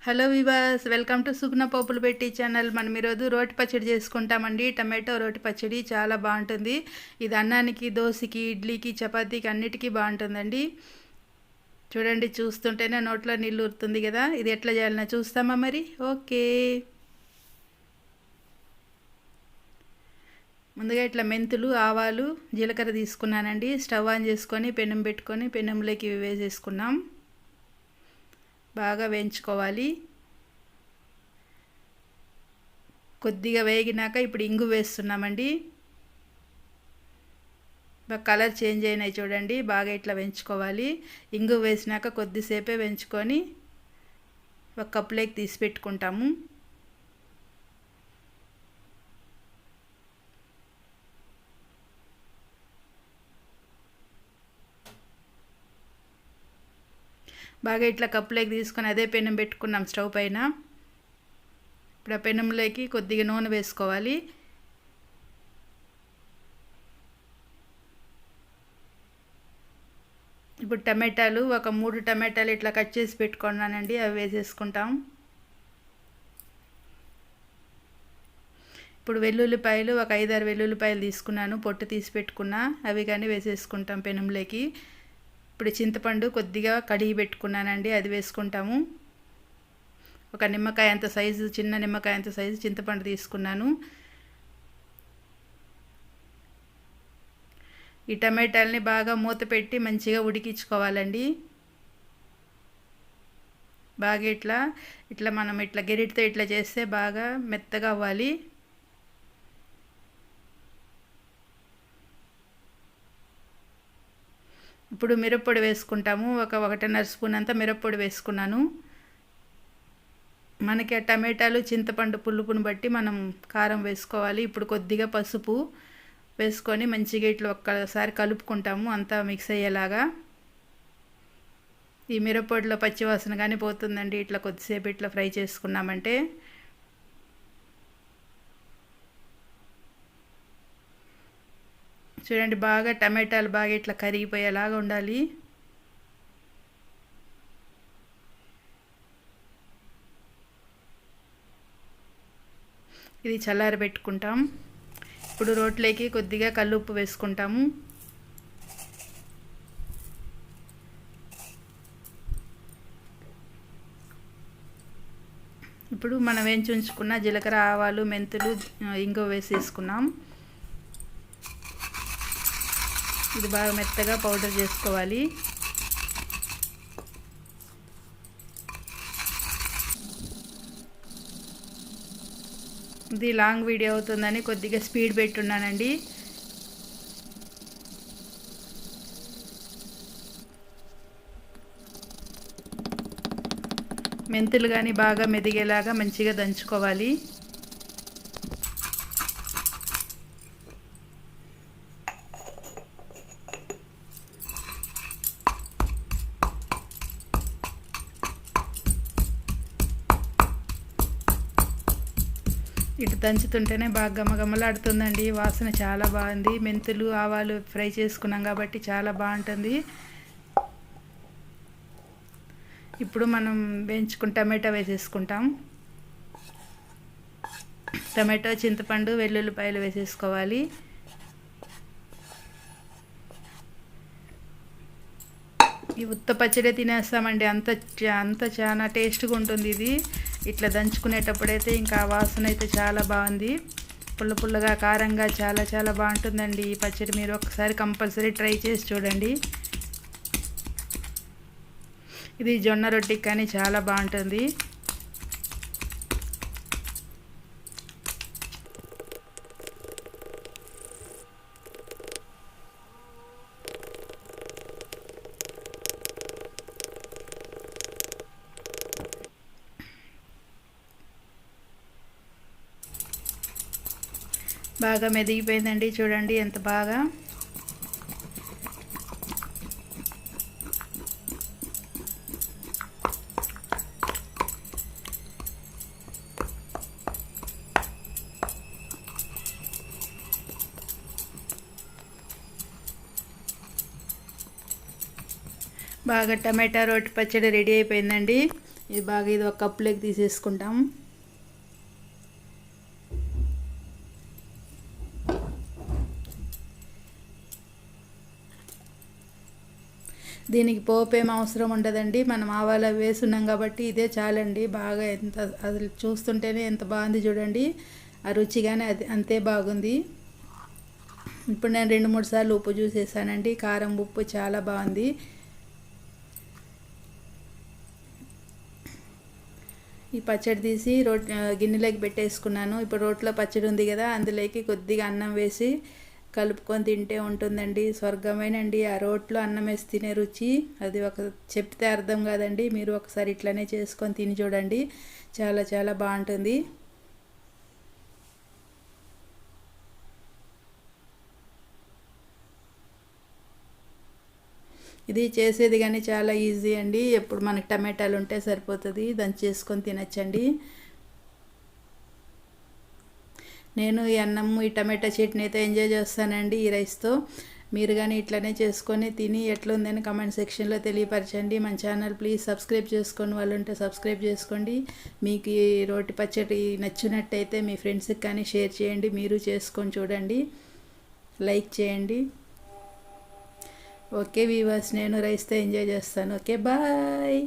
Hello వివాస్, welcome to సుగుణ పోపులు పెట్టి channel. మనం ఈరోజు రోటి పచ్చడి చేసుకుంటామండి. టమాటో రోటి పచ్చడి చాలా బాగుంటుంది. ఇది అన్నానికి, దోశకి, ఇడ్లీకి, చపాతీకి అన్నిటికీ బాగుంటుందండి. చూడండి, చూస్తుంటేనే నోట్లో నీళ్ళు ఊరుతుంది కదా. ఇది ఎట్లా చేయాలన్నా చూస్తామా మరి? ఓకే. ముందుగా ఇట్లా మెంతులు, ఆవాలు, జీలకర్ర తీసుకున్నానండి. స్టవ్ ఆన్ చేసుకొని పెనం పెట్టుకొని పెనంలోకి వేసేసుకున్నాం. బాగా వేయించుకోవాలి. కొద్దిగా వేగినాక ఇప్పుడు ఇంగు వేస్తున్నామండి. బాగా కలర్ చేంజ్ అయినాయి చూడండి. బాగా ఇట్లా వేయించుకోవాలి. ఇంగు వేసినాక కొద్దిసేపే వేయించుకొని ఒక కప్పులోకి తీసి పెట్టుకుంటాము. బాగా ఇట్లా కప్పులోకి తీసుకొని అదే పెనం పెట్టుకున్నాం స్టవ్ పైన. ఇప్పుడు ఆ పెనంలోకి కొద్దిగా నూనె వేసుకోవాలి. ఇప్పుడు టమాటాలు ఒక 3 టమాటాలు ఇట్లా కట్ చేసి పెట్టుకున్నానండి, అవి వేసేసుకుంటాం. ఇప్పుడు వెల్లుల్లిపాయలు ఒక 5-6 వెల్లుల్లిపాయలు తీసుకున్నాను, పొట్టు తీసి పెట్టుకున్నా, అవి కానీ వేసేసుకుంటాం పెనంలోకి. ఇప్పుడు చింతపండు కొద్దిగా కడిగి పెట్టుకున్నానండి, అది వేసుకుంటాము. ఒక నిమ్మకాయ అంత సైజు, చిన్న నిమ్మకాయ అంత సైజు చింతపండు తీసుకున్నాను. ఈ టమాటాలని బాగా మూత పెట్టి మంచిగా ఉడికించుకోవాలండి. బాగా ఇట్లా మనం ఇట్లా గెరిటితో ఇట్లా చేస్తే బాగా మెత్తగా అవ్వాలి. ఇప్పుడు మిరప్పొడి వేసుకుంటాము. ఒక 1.5 స్పూన్ అంతా మిరప్పొడి వేసుకున్నాను. మనకి ఆ టమాటాలు, చింతపండు పులుపుని బట్టి మనం కారం వేసుకోవాలి. ఇప్పుడు కొద్దిగా పసుపు వేసుకొని మంచిగా ఇట్లా ఒక్కసారి కలుపుకుంటాము, అంతా మిక్స్ అయ్యేలాగా. ఈ మిరప్పొడిలో పచ్చివాసన కానీ పోతుందండి ఇట్లా కొద్దిసేపు ఇట్లా ఫ్రై చేసుకున్నామంటే. చూడండి, బాగా టమాటాలు బాగా ఇట్లా కరిగిపోయేలాగా ఉండాలి. ఇది చల్లారి పెట్టుకుంటాం. ఇప్పుడు రోట్లోకి కొద్దిగా కల్లుప్పు వేసుకుంటాము. ఇప్పుడు మనం వేయించి ఉంచుకున్న జీలకర్ర, ఆవాలు, మెంతులు, ఇంగువ వేసేసుకున్నాం. ఇది బాగా మెత్తగా పౌడర్ చేసుకోవాలి. ఇది లాంగ్ వీడియో అవుతుందని కొద్దిగా స్పీడ్ పెట్టున్నానండి. మెంతులు కానీ బాగా మెదిగేలాగా మంచిగా దంచుకోవాలి. ఇటు దంచుతుంటేనే బాగా గమగమలాడుతుందండి. వాసన చాలా బాగుంది. మెంతులు, ఆవాలు ఫ్రై చేసుకున్నాం కాబట్టి చాలా బాగుంటుంది. ఇప్పుడు మనం వేయించుకున్న టమాటా వేసేసుకుంటాం. టమాటో, చింతపండు, వెల్లుల్లిపాయలు వేసేసుకోవాలి. ఈ ఉత్త పచ్చడి తినేస్తామండి, అంత చాలా టేస్ట్గా ఉంటుంది ఇది. ఇట్లా దంచుకునేటప్పుడైతే ఇంకా వాసన అయితే చాలా బాగుంది. పుల్లగా, కారంగా చాలా బాగుంటుందండి ఈ పచ్చడి. మీరు ఒకసారి కంపల్సరీ ట్రై చేసి చూడండి. ఇది జొన్న రొట్టికి కానీ చాలా బాగుంటుంది. బాగా మెదిగిపోయిందండి, చూడండి ఎంత బాగా. బాగా టమాటా రోటి పచ్చడి రెడీ అయిపోయిందండి. ఇది ఒక కప్పులోకి తీసేసుకుంటాం. దీనికి పోపు ఏం అవసరం ఉండదండి, మనం ఆవాలు వేసున్నాం కాబట్టి ఇదే చాలండి. బాగా ఎంత అది చూస్తుంటేనే ఎంత బాగుంది చూడండి, ఆ రుచి కానీ అది అంతే బాగుంది. ఇప్పుడు నేను 2-3 సార్లు ఉప్పు చూసేసానండి, కారం ఉప్పు చాలా బాగుంది. ఈ పచ్చడి తీసి గిన్నెలోకి పెట్టేసుకున్నాను. ఇప్పుడు రోట్లో పచ్చడి ఉంది కదా, అందులోకి కొద్దిగా అన్నం వేసి కలుపుకొని తింటే ఉంటుందండి, స్వర్గమేనండి. ఆ రోట్లో అన్నం వేసి తినే రుచి అది చెప్తే అర్థం కాదండి. మీరు ఒకసారి ఇట్లనే చేసుకొని తిని చూడండి, చాలా చాలా బాగుంటుంది. ఇది చేసేది కానీ చాలా ఈజీ అండి. ఎప్పుడు మనకి టమాటాలు ఉంటే సరిపోతుంది, దాన్ని చేసుకొని తినచ్చండి. నేను ఈ అన్నము ఈ టమాటా చట్నీ అయితే ఎంజాయ్ చేస్తానండి ఈ రైస్తో. మీరు కానీ ఇట్లనే చేసుకొని తిని ఎట్లుందని కమెంట్ సెక్షన్లో తెలియపరచండి. మన ఛానల్ ప్లీజ్ సబ్స్క్రైబ్ చేసుకొని వాళ్ళు ఉంటే సబ్స్క్రైబ్ చేసుకోండి. మీకు ఈ రోటి పచ్చడి నచ్చినట్టయితే మీ ఫ్రెండ్స్కి కానీ షేర్ చేయండి, మీరు చేసుకొని చూడండి, లైక్ చేయండి. ఓకే వీవర్స్, నేను రైస్తో ఎంజాయ్ చేస్తాను. Okay bye.